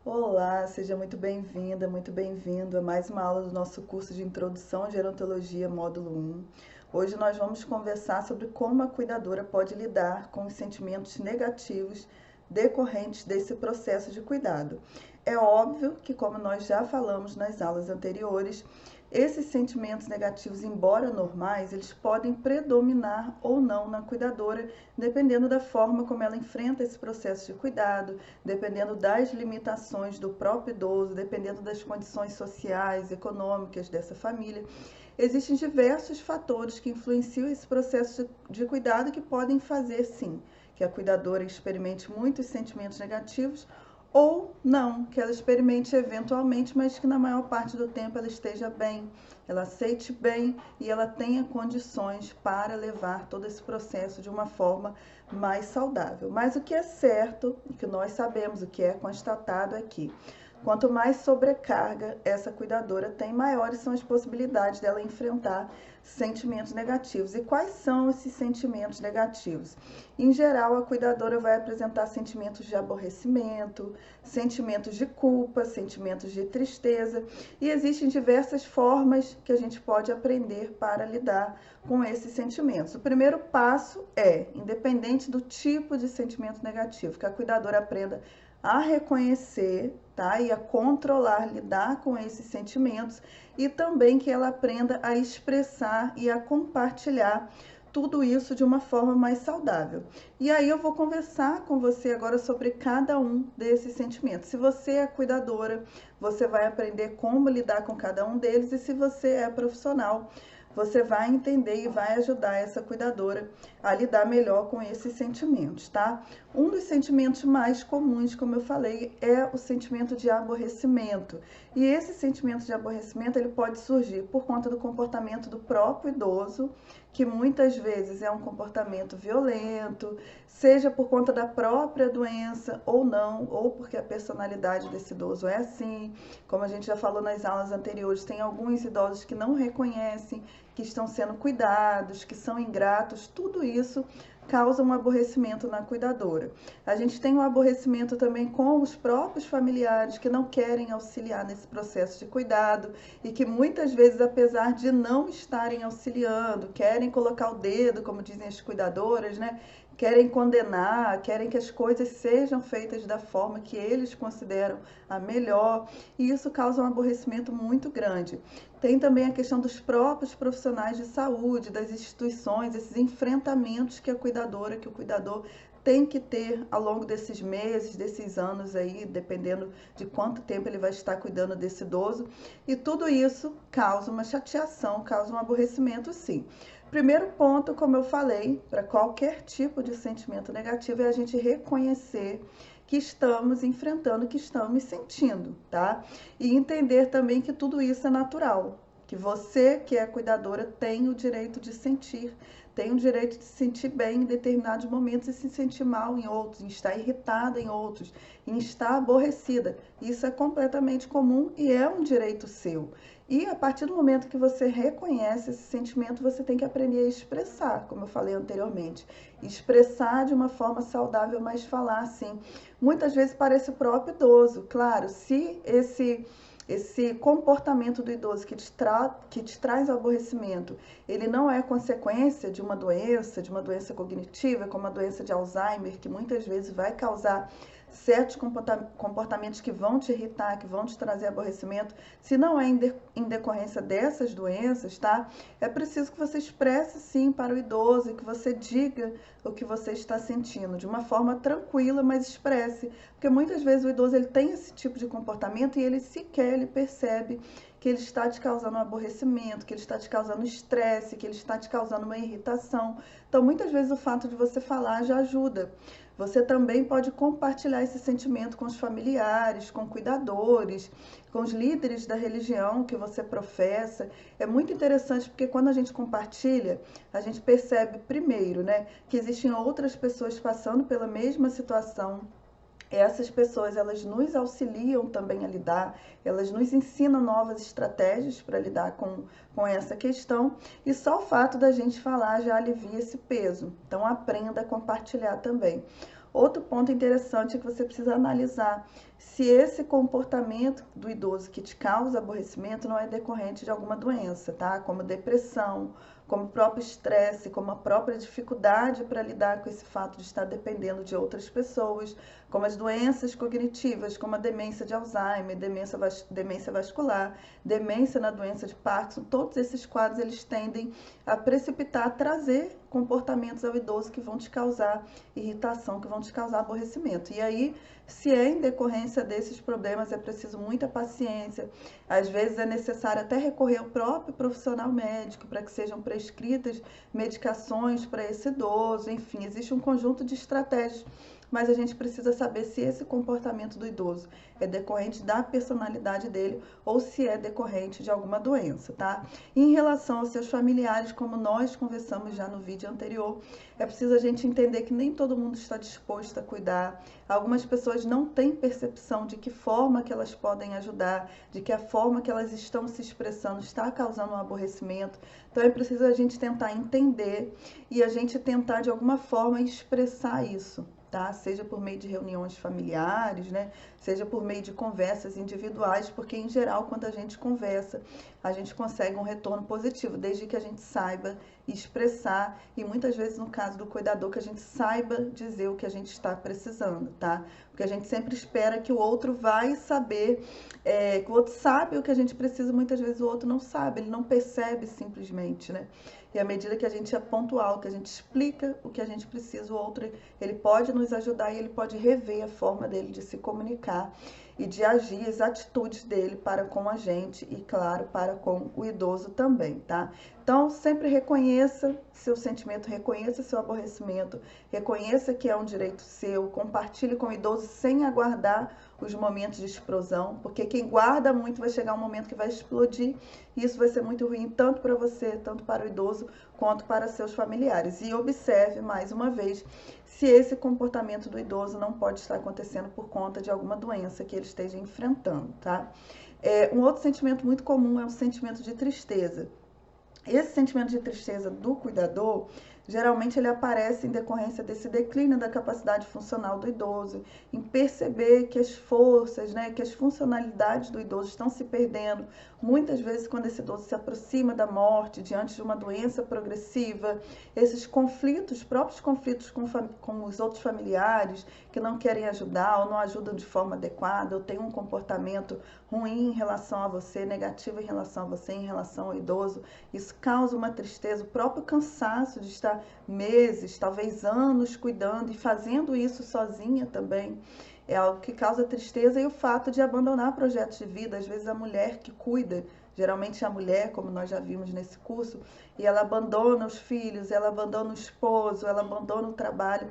Olá, seja muito bem-vinda, muito bem-vindo a mais uma aula do nosso curso de Introdução à Gerontologia, módulo 1. Hoje nós vamos conversar sobre como a cuidadora pode lidar com os sentimentos negativos decorrentes desse processo de cuidado. É óbvio que, como nós já falamos nas aulas anteriores, esses sentimentos negativos, embora normais, eles podem predominar ou não na cuidadora, dependendo da forma como ela enfrenta esse processo de cuidado, dependendo das limitações do próprio idoso, dependendo das condições sociais, econômicas dessa família. Existem diversos fatores que influenciam esse processo de cuidado que podem fazer, sim, que a cuidadora experimente muitos sentimentos negativos ou não, que ela experimente eventualmente, mas que na maior parte do tempo ela esteja bem, ela aceite bem e ela tenha condições para levar todo esse processo de uma forma mais saudável. Mas o que é certo, e que nós sabemos, o que é constatado é que quanto mais sobrecarga essa cuidadora tem, maiores são as possibilidades dela enfrentar sentimentos negativos. E quais são esses sentimentos negativos? Em geral, a cuidadora vai apresentar sentimentos de aborrecimento, sentimentos de culpa, sentimentos de tristeza, e existem diversas formas que a gente pode aprender para lidar com esses sentimentos. O primeiro passo é, independente do tipo de sentimento negativo, que a cuidadora aprenda a reconhecer, tá? E a controlar, lidar com esses sentimentos e também que ela aprenda a expressar e a compartilhar tudo isso de uma forma mais saudável. E aí eu vou conversar com você agora sobre cada um desses sentimentos. Se você é cuidadora, você vai aprender como lidar com cada um deles, e se você é profissional, você vai entender e vai ajudar essa cuidadora a lidar melhor com esses sentimentos, tá? Um dos sentimentos mais comuns, como eu falei, é o sentimento de aborrecimento. E esse sentimento de aborrecimento, ele pode surgir por conta do comportamento do próprio idoso, que muitas vezes é um comportamento violento, seja por conta da própria doença ou não, ou porque a personalidade desse idoso é assim. Como a gente já falou nas aulas anteriores, tem alguns idosos que não reconhecem que estão sendo cuidados, que são ingratos, tudo isso causa um aborrecimento na cuidadora. A gente tem um aborrecimento também com os próprios familiares que não querem auxiliar nesse processo de cuidado e que muitas vezes, apesar de não estarem auxiliando, querem colocar o dedo, como dizem as cuidadoras, né? Querem condenar, querem que as coisas sejam feitas da forma que eles consideram a melhor, e isso causa um aborrecimento muito grande. Tem também a questão dos próprios profissionais de saúde, das instituições, esses enfrentamentos que a cuidadora, que o cuidador tem que ter ao longo desses meses, desses anos aí, dependendo de quanto tempo ele vai estar cuidando desse idoso. E tudo isso causa uma chateação, causa um aborrecimento, sim. Primeiro ponto, como eu falei, para qualquer tipo de sentimento negativo é a gente reconhecer que estamos enfrentando, que estamos sentindo, tá? E entender também que tudo isso é natural, que você, que é cuidadora, tem o direito de sentir, tem o direito de se sentir bem em determinados momentos e se sentir mal em outros, em estar irritada em outros, em estar aborrecida. Isso é completamente comum e é um direito seu. E a partir do momento que você reconhece esse sentimento, você tem que aprender a expressar, como eu falei anteriormente. Expressar de uma forma saudável, mas falar assim. Muitas vezes parece o próprio idoso. Claro, se esse comportamento do idoso que te traz ao aborrecimento, ele não é consequência de uma doença cognitiva, como a doença de Alzheimer, que muitas vezes vai causar certos comportamentos que vão te irritar, que vão te trazer aborrecimento. Se não é em decorrência dessas doenças, tá? É preciso que você expresse sim para o idoso e que você diga o que você está sentindo de uma forma tranquila, mas expresse, porque muitas vezes o idoso ele tem esse tipo de comportamento e ele sequer ele percebe que ele está te causando um aborrecimento, que ele está te causando estresse, que ele está te causando uma irritação. Então, muitas vezes o fato de você falar já ajuda. Você também pode compartilhar esse sentimento com os familiares, com cuidadores, com os líderes da religião que você professa. É muito interessante porque quando a gente compartilha, a gente percebe primeiro, né, que existem outras pessoas passando pela mesma situação. Essas pessoas, elas nos auxiliam também a lidar, elas nos ensinam novas estratégias para lidar com essa questão, e só o fato da gente falar já alivia esse peso. Então aprenda a compartilhar também. Outro ponto interessante é que você precisa analisar se esse comportamento do idoso que te causa aborrecimento não é decorrente de alguma doença, tá? Como depressão, como o próprio estresse, como a própria dificuldade para lidar com esse fato de estar dependendo de outras pessoas, como as doenças cognitivas, como a demência de Alzheimer, demência vascular, demência na doença de Parkinson. Todos esses quadros eles tendem a precipitar, a trazer comportamentos ao idoso que vão te causar irritação, que vão te causar aborrecimento. E aí, se é em decorrência desses problemas, é preciso muita paciência. Às vezes é necessário até recorrer ao próprio profissional médico para que sejam prescritas medicações para esse idoso. Enfim, existe um conjunto de estratégias, mas a gente precisa saber se esse comportamento do idoso é decorrente da personalidade dele ou se é decorrente de alguma doença, tá? Em relação aos seus familiares, como nós conversamos já no vídeo anterior, é preciso a gente entender que nem todo mundo está disposto a cuidar. Algumas pessoas não têm percepção de que forma que elas podem ajudar, de que a forma que elas estão se expressando está causando um aborrecimento. Então é preciso a gente tentar entender e a gente tentar de alguma forma expressar isso, tá? Seja por meio de reuniões familiares, né? Seja por meio de conversas individuais, porque em geral quando a gente conversa, a gente consegue um retorno positivo, desde que a gente saiba expressar e muitas vezes no caso do cuidador que a gente saiba dizer o que a gente está precisando, tá? Porque a gente sempre espera que o outro vai saber, que o outro sabe o que a gente precisa, muitas vezes o outro não sabe, ele não percebe simplesmente, né? E à medida que a gente é pontual, que a gente explica o que a gente precisa, o outro ele pode nos ajudar e ele pode rever a forma dele de se comunicar e de agir, as atitudes dele para com a gente e, claro, para com o idoso também, tá? Então, sempre reconheça seu sentimento, reconheça seu aborrecimento, reconheça que é um direito seu, compartilhe com o idoso sem aguardar os momentos de explosão, porque quem guarda muito vai chegar um momento que vai explodir e isso vai ser muito ruim tanto para você, tanto para o idoso, quanto para seus familiares. E observe, mais uma vez, se esse comportamento do idoso não pode estar acontecendo por conta de alguma doença que ele esteja enfrentando, tá? Um outro sentimento muito comum é o sentimento de tristeza. Esse sentimento de tristeza do cuidador, geralmente ele aparece em decorrência desse declínio da capacidade funcional do idoso, em perceber que as forças, né, que as funcionalidades do idoso estão se perdendo. Muitas vezes, quando esse idoso se aproxima da morte, diante de uma doença progressiva, esses conflitos, próprios conflitos com os outros familiares, que não querem ajudar ou não ajudam de forma adequada, ou têm um comportamento ruim em relação a você, negativo em relação a você, em relação ao idoso, isso causa uma tristeza, o próprio cansaço de estar meses, talvez anos cuidando e fazendo isso sozinha também. É algo que causa tristeza e o fato de abandonar projetos de vida, às vezes a mulher que cuida, geralmente a mulher, como nós já vimos nesse curso, e ela abandona os filhos, ela abandona o esposo, ela abandona o trabalho.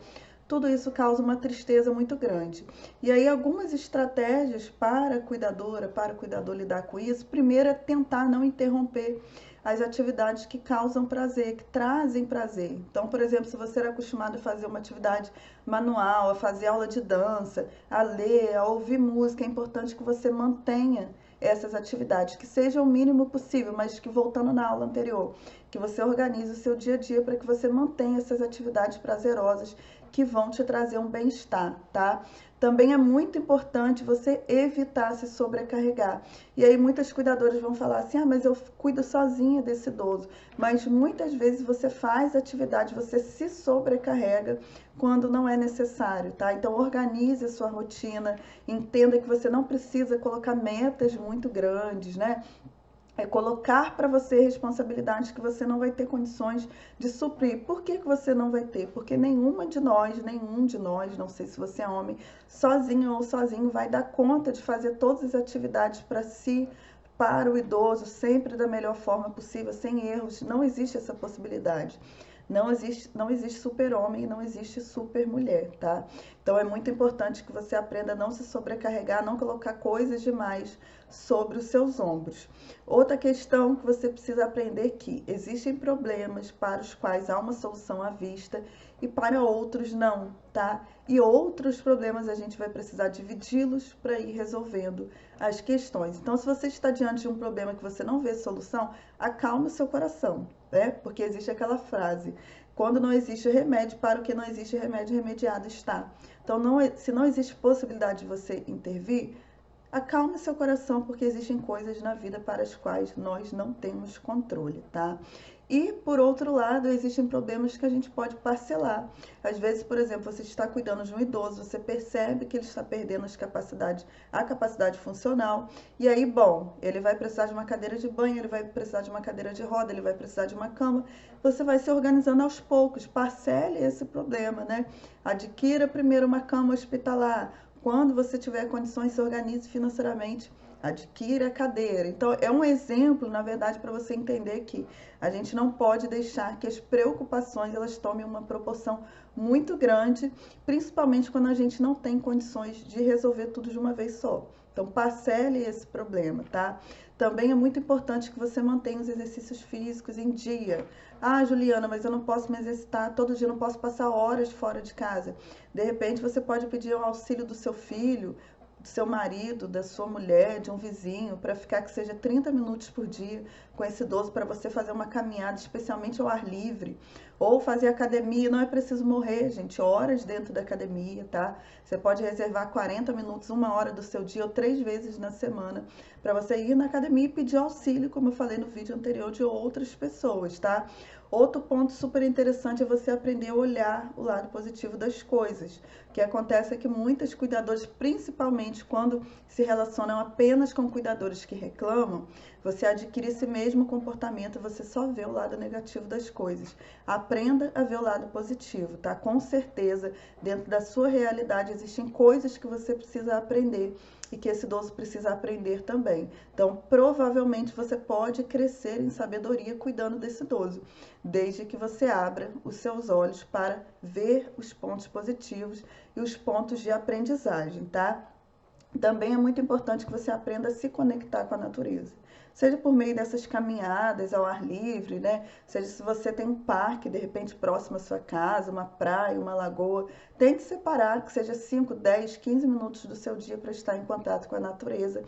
Tudo isso causa uma tristeza muito grande. E aí algumas estratégias para a cuidadora, para o cuidador lidar com isso, primeiro é tentar não interromper as atividades que causam prazer, que trazem prazer. Então, por exemplo, se você era acostumado a fazer uma atividade manual, a fazer aula de dança, a ler, a ouvir música, é importante que você mantenha essas atividades, que seja o mínimo possível, mas que voltando na aula anterior, que você organize o seu dia a dia para que você mantenha essas atividades prazerosas que vão te trazer um bem-estar, tá? Também é muito importante você evitar se sobrecarregar. E aí muitas cuidadoras vão falar assim, mas eu cuido sozinha desse idoso. Mas muitas vezes você faz atividade, você se sobrecarrega quando não é necessário, tá? Então organize a sua rotina, entenda que você não precisa colocar metas muito grandes, né? É colocar para você responsabilidades que você não vai ter condições de suprir. Por que você não vai ter? Porque nenhum de nós, não sei se você é homem, sozinho ou sozinho, vai dar conta de fazer todas as atividades para si, para o idoso, sempre da melhor forma possível, sem erros. Não existe essa possibilidade. Não existe super-homem e não existe super-mulher, tá? Então é muito importante que você aprenda a não se sobrecarregar, não colocar coisas demais sobre os seus ombros. Outra questão que você precisa aprender é que existem problemas para os quais há uma solução à vista e para outros não, tá? E outros problemas a gente vai precisar dividi-los para ir resolvendo as questões. Então, se você está diante de um problema que você não vê solução, acalme o seu coração, né? Porque existe aquela frase: quando não existe remédio, para o que não existe remédio, remediado está. Então, se não existe possibilidade de você intervir, acalme seu coração, porque existem coisas na vida para as quais nós não temos controle, tá? E, por outro lado, existem problemas que a gente pode parcelar. Às vezes, por exemplo, você está cuidando de um idoso, você percebe que ele está perdendo a capacidade funcional, e aí, bom, ele vai precisar de uma cadeira de banho, ele vai precisar de uma cadeira de roda, ele vai precisar de uma cama. Você vai se organizando aos poucos, parcele esse problema, né? Adquira primeiro uma cama hospitalar. Quando você tiver condições, se organize financeiramente, adquira a cadeira. Então, é um exemplo, na verdade, para você entender que a gente não pode deixar que as preocupações elas tomem uma proporção muito grande, principalmente quando a gente não tem condições de resolver tudo de uma vez só. Então, parcele esse problema, tá? Também é muito importante que você mantenha os exercícios físicos em dia. Ah, Juliana, mas eu não posso me exercitar todo dia, não posso passar horas fora de casa. De repente, você pode pedir o auxílio do seu filho, do seu marido, da sua mulher, de um vizinho, para ficar que seja 30 minutos por dia com esse idoso, para você fazer uma caminhada, especialmente ao ar livre, ou fazer academia. Não é preciso morrer, gente, horas dentro da academia, tá? Você pode reservar 40 minutos, 1 hora do seu dia, ou 3 vezes na semana, para você ir na academia e pedir auxílio, como eu falei no vídeo anterior, de outras pessoas, tá? Outro ponto super interessante é você aprender a olhar o lado positivo das coisas. O que acontece é que muitas cuidadoras, principalmente quando se relacionam apenas com cuidadores que reclamam, você adquire esse mesmo comportamento, você só vê o lado negativo das coisas. Aprenda a ver o lado positivo, tá? Com certeza, dentro da sua realidade, existem coisas que você precisa aprender e que esse idoso precisa aprender também. Então, provavelmente você pode crescer em sabedoria cuidando desse idoso, desde que você abra os seus olhos para ver os pontos positivos e os pontos de aprendizagem, tá? Também é muito importante que você aprenda a se conectar com a natureza. Seja por meio dessas caminhadas ao ar livre, né? Seja se você tem um parque, de repente, próximo à sua casa, uma praia, uma lagoa. Tente separar, que seja 5, 10, 15 minutos do seu dia para estar em contato com a natureza.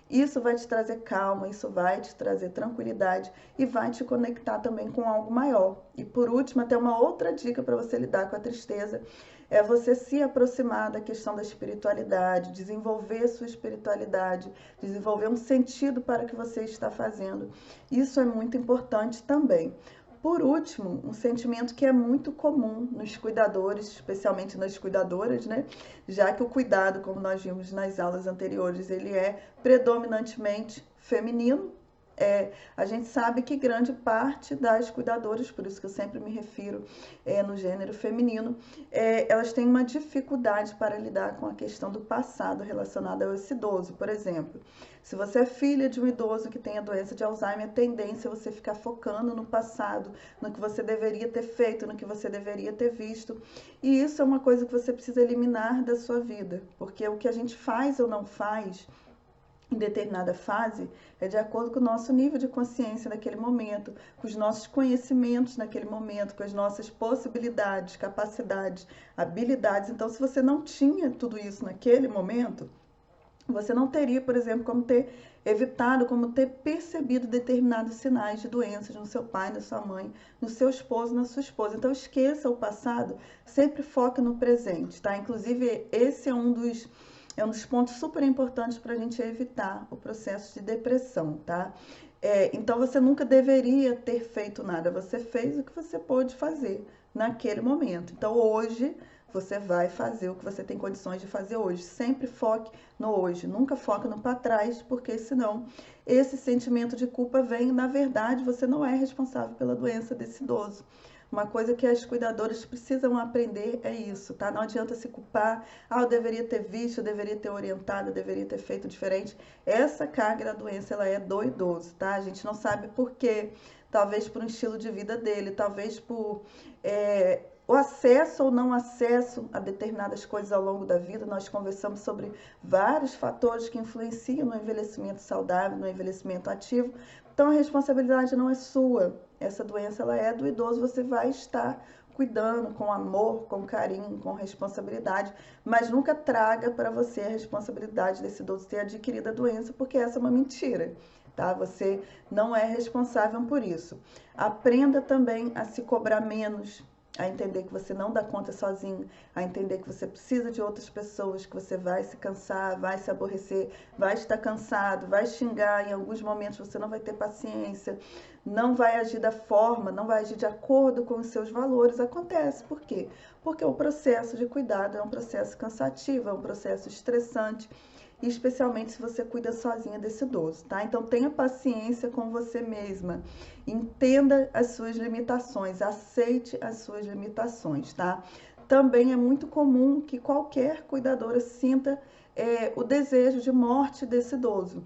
Isso vai te trazer calma, isso vai te trazer tranquilidade e vai te conectar também com algo maior. E por último, até uma outra dica para você lidar com a tristeza é você se aproximar da questão da espiritualidade, desenvolver sua espiritualidade, desenvolver um sentido para o que você está fazendo. Isso é muito importante também. Por último, um sentimento que é muito comum nos cuidadores, especialmente nas cuidadoras, né? Já que o cuidado, como nós vimos nas aulas anteriores, ele é predominantemente feminino. A gente sabe que grande parte das cuidadoras, por isso que eu sempre me refiro no gênero feminino, elas têm uma dificuldade para lidar com a questão do passado relacionado a esse idoso. Por exemplo, se você é filha de um idoso que tem a doença de Alzheimer, a tendência é você ficar focando no passado, no que você deveria ter feito, no que você deveria ter visto. E isso é uma coisa que você precisa eliminar da sua vida, porque o que a gente faz ou não faz em determinada fase é de acordo com o nosso nível de consciência naquele momento, com os nossos conhecimentos naquele momento, com as nossas possibilidades, capacidades, habilidades. Então, se você não tinha tudo isso naquele momento, você não teria, por exemplo, como ter evitado, como ter percebido determinados sinais de doenças no seu pai, na sua mãe, no seu esposo, na sua esposa. Então, esqueça o passado, sempre foque no presente, tá? Inclusive, esse é um dos pontos super importantes para a gente evitar o processo de depressão, tá? Então, você nunca deveria ter feito nada, você fez o que você pôde fazer naquele momento. Então, hoje, você vai fazer o que você tem condições de fazer hoje. Sempre foque no hoje, nunca foque no para trás, porque senão esse sentimento de culpa vem, na verdade, você não é responsável pela doença desse idoso. Uma coisa que as cuidadoras precisam aprender é isso, tá? Não adianta se culpar. Eu deveria ter visto, eu deveria ter orientado, eu deveria ter feito diferente. Essa carga da doença, ela é do idoso, tá? A gente não sabe por quê. Talvez por um estilo de vida dele, talvez por o acesso ou não acesso a determinadas coisas ao longo da vida. Nós conversamos sobre vários fatores que influenciam no envelhecimento saudável, no envelhecimento ativo. Então, a responsabilidade não é sua. Essa doença, ela é do idoso, você vai estar cuidando com amor, com carinho, com responsabilidade, mas nunca traga para você a responsabilidade desse idoso ter adquirido a doença, porque essa é uma mentira, tá? Você não é responsável por isso. Aprenda também a se cobrar menos, a entender que você não dá conta sozinho, a entender que você precisa de outras pessoas, que você vai se cansar, vai se aborrecer, vai estar cansado, vai xingar, em alguns momentos você não vai ter paciência, não vai agir da forma, não vai agir de acordo com os seus valores. Acontece, por quê? Porque o processo de cuidado é um processo cansativo, é um processo estressante, e especialmente se você cuida sozinha desse idoso, tá? Então tenha paciência com você mesma, entenda as suas limitações, aceite as suas limitações, tá? Também é muito comum que qualquer cuidadora sinta o desejo de morte desse idoso.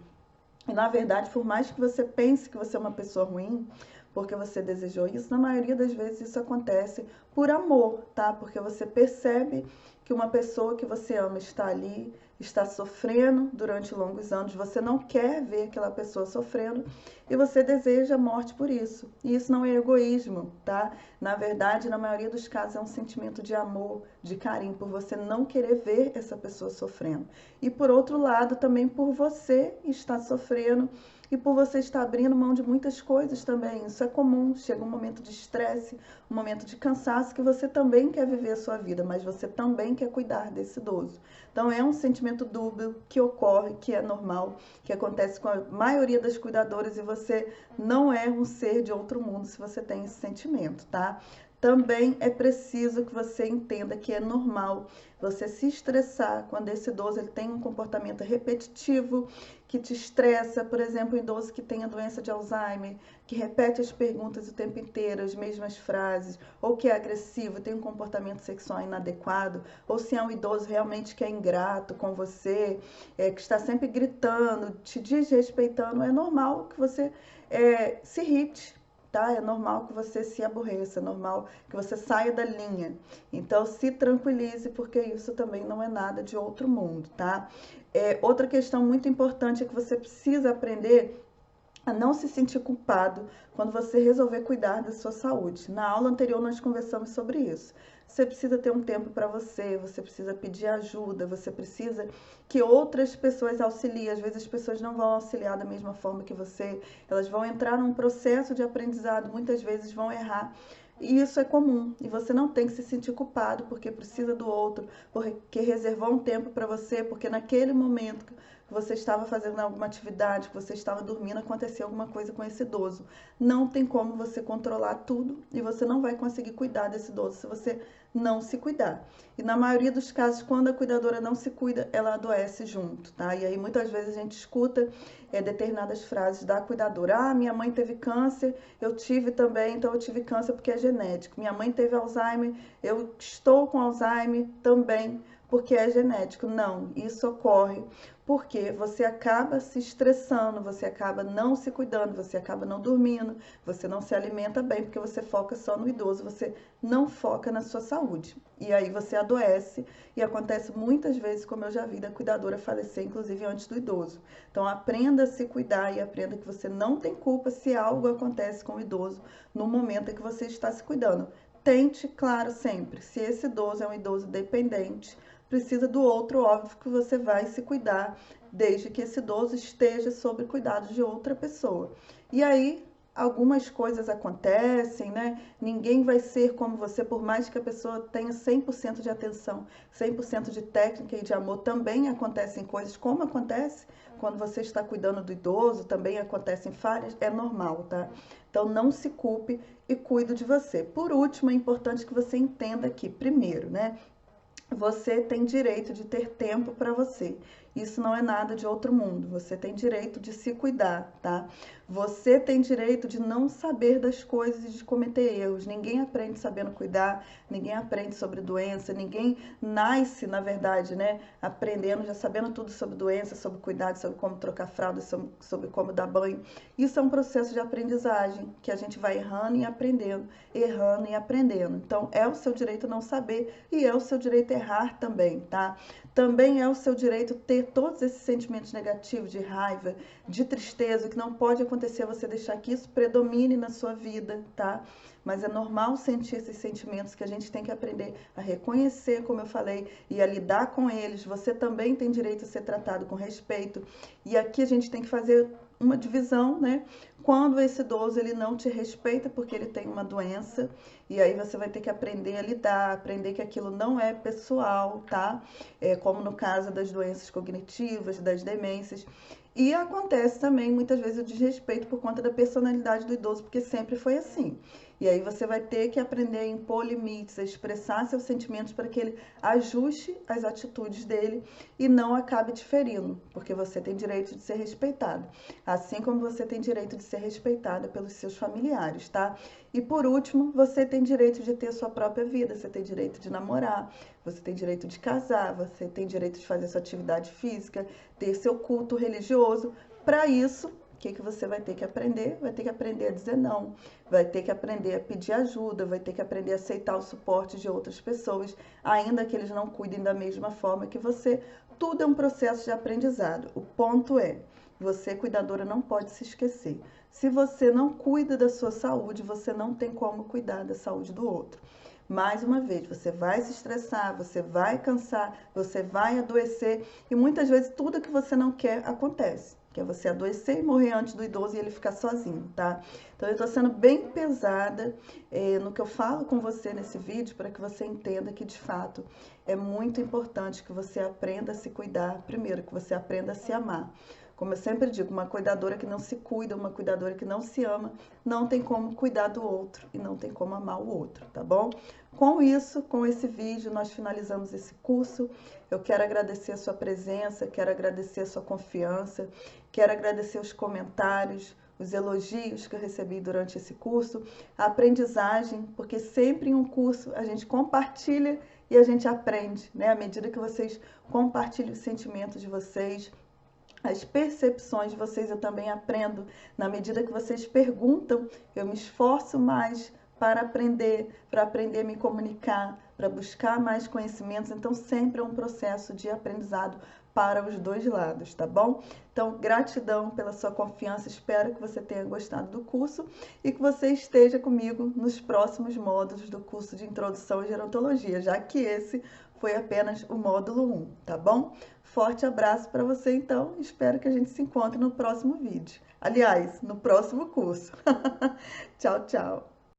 E na verdade, por mais que você pense que você é uma pessoa ruim, porque você desejou isso, na maioria das vezes isso acontece por amor, tá? Porque você percebe que uma pessoa que você ama está ali, está sofrendo durante longos anos, você não quer ver aquela pessoa sofrendo e você deseja a morte por isso. E isso não é egoísmo, tá? Na verdade, na maioria dos casos é um sentimento de amor, de carinho, por você não querer ver essa pessoa sofrendo. E por outro lado, também por você estar sofrendo e por você estar abrindo mão de muitas coisas também. Isso é comum, chega um momento de estresse, um momento de cansaço que você também quer viver a sua vida, mas você também quer cuidar desse idoso. Então é um sentimento dúbio que ocorre, que é normal, que acontece com a maioria das cuidadoras e você não é um ser de outro mundo se você tem esse sentimento, tá? Também é preciso que você entenda que é normal você se estressar quando esse idoso ele tem um comportamento repetitivo, que te estressa, por exemplo, um idoso que tem a doença de Alzheimer, que repete as perguntas o tempo inteiro, as mesmas frases, ou que é agressivo, tem um comportamento sexual inadequado, ou se é um idoso realmente que é ingrato com você, que está sempre gritando, te desrespeitando, é normal que você se irrite. Tá? É normal que você se aborreça, é normal que você saia da linha. Então, se tranquilize, porque isso também não é nada de outro mundo, tá? Outra questão muito importante é que você precisa aprender a não se sentir culpado quando você resolver cuidar da sua saúde. Na aula anterior nós conversamos sobre isso. Você precisa ter um tempo para você precisa pedir ajuda, você precisa que outras pessoas auxiliem. Às vezes as pessoas não vão auxiliar da mesma forma que você, elas vão entrar num processo de aprendizado, muitas vezes vão errar. E isso é comum, e você não tem que se sentir culpado porque precisa do outro, porque reservou um tempo para você, porque naquele momento que você estava fazendo alguma atividade, que você estava dormindo, aconteceu alguma coisa com esse idoso. Não tem como você controlar tudo e você não vai conseguir cuidar desse idoso se você não se cuidar. E na maioria dos casos, quando a cuidadora não se cuida, ela adoece junto, tá? E aí muitas vezes a gente escuta determinadas frases da cuidadora. Ah, minha mãe teve câncer, eu tive também, então eu tive câncer porque é genético. Minha mãe teve Alzheimer, eu estou com Alzheimer também porque é genético. Não, isso ocorre porque você acaba se estressando, você acaba não se cuidando, você acaba não dormindo, você não se alimenta bem porque você foca só no idoso, você não foca na sua saúde. E aí você adoece e acontece muitas vezes, como eu já vi, da cuidadora falecer, inclusive antes do idoso. Então aprenda a se cuidar e aprenda que você não tem culpa se algo acontece com o idoso no momento em que você está se cuidando. Tente, claro, sempre, se esse idoso é um idoso dependente, precisa do outro, óbvio que você vai se cuidar, desde que esse idoso esteja sob cuidado de outra pessoa. E aí, algumas coisas acontecem, né? Ninguém vai ser como você, por mais que a pessoa tenha 100% de atenção, 100% de técnica e de amor, também acontecem coisas, como acontece quando você está cuidando do idoso, também acontecem falhas, é normal, tá? Então, não se culpe e cuide de você. Por último, é importante que você entenda aqui, primeiro, né? Você tem direito de ter tempo para você. Isso não é nada de outro mundo. Você tem direito de se cuidar, tá? Você tem direito de não saber das coisas e de cometer erros. Ninguém aprende sabendo cuidar, ninguém aprende sobre doença, ninguém nasce, na verdade, né, aprendendo, já sabendo tudo sobre doença, sobre cuidado, sobre como trocar fralda, sobre como dar banho. Isso é um processo de aprendizagem que a gente vai errando e aprendendo, errando e aprendendo. Então, é o seu direito não saber e é o seu direito errar também, tá? Também é o seu direito ter todos esses sentimentos negativos, de raiva, de tristeza. O que não pode acontecer é você deixar que isso predomine na sua vida, tá? Mas é normal sentir esses sentimentos que a gente tem que aprender a reconhecer, como eu falei, e a lidar com eles. Você também tem direito a ser tratado com respeito. E aqui a gente tem que fazer uma divisão, né? Quando esse idoso ele não te respeita porque ele tem uma doença, e aí você vai ter que aprender a lidar, aprender que aquilo não é pessoal, tá? Como no caso das doenças cognitivas, das demências. E acontece também muitas vezes o desrespeito por conta da personalidade do idoso, porque sempre foi assim. E aí você vai ter que aprender a impor limites, a expressar seus sentimentos para que ele ajuste as atitudes dele e não acabe te ferindo, porque você tem direito de ser respeitado, assim como você tem direito de ser respeitada pelos seus familiares, tá? E por último, você tem direito de ter sua própria vida, você tem direito de namorar, você tem direito de casar, você tem direito de fazer sua atividade física, ter seu culto religioso. Para isso, o que você vai ter que aprender? Vai ter que aprender a dizer não, vai ter que aprender a pedir ajuda, vai ter que aprender a aceitar o suporte de outras pessoas, ainda que eles não cuidem da mesma forma que você. Tudo é um processo de aprendizado. O ponto é, você, cuidadora, não pode se esquecer. Se você não cuida da sua saúde, você não tem como cuidar da saúde do outro. Mais uma vez, você vai se estressar, você vai cansar, você vai adoecer e muitas vezes tudo que você não quer acontece. Que é você adoecer e morrer antes do idoso e ele ficar sozinho, tá? Então eu tô sendo bem pesada no que eu falo com você nesse vídeo para que você entenda que de fato é muito importante que você aprenda a se cuidar primeiro, que você aprenda a se amar. Como eu sempre digo, uma cuidadora que não se cuida, uma cuidadora que não se ama, não tem como cuidar do outro e não tem como amar o outro, tá bom? Com isso, com esse vídeo, nós finalizamos esse curso. Eu quero agradecer a sua presença, quero agradecer a sua confiança, quero agradecer os comentários, os elogios que eu recebi durante esse curso, a aprendizagem, porque sempre em um curso a gente compartilha e a gente aprende, né? À medida que vocês compartilham os sentimentos de vocês, as percepções de vocês, eu também aprendo. Na medida que vocês perguntam, eu me esforço mais para aprender a me comunicar, para buscar mais conhecimentos. Então, sempre é um processo de aprendizado para os dois lados, tá bom? Então, gratidão pela sua confiança. Espero que você tenha gostado do curso e que você esteja comigo nos próximos módulos do curso de Introdução à Gerontologia, já que esse foi apenas o módulo 1, tá bom? Forte abraço para você, então. Espero que a gente se encontre no próximo vídeo. Aliás, no próximo curso. Tchau, tchau.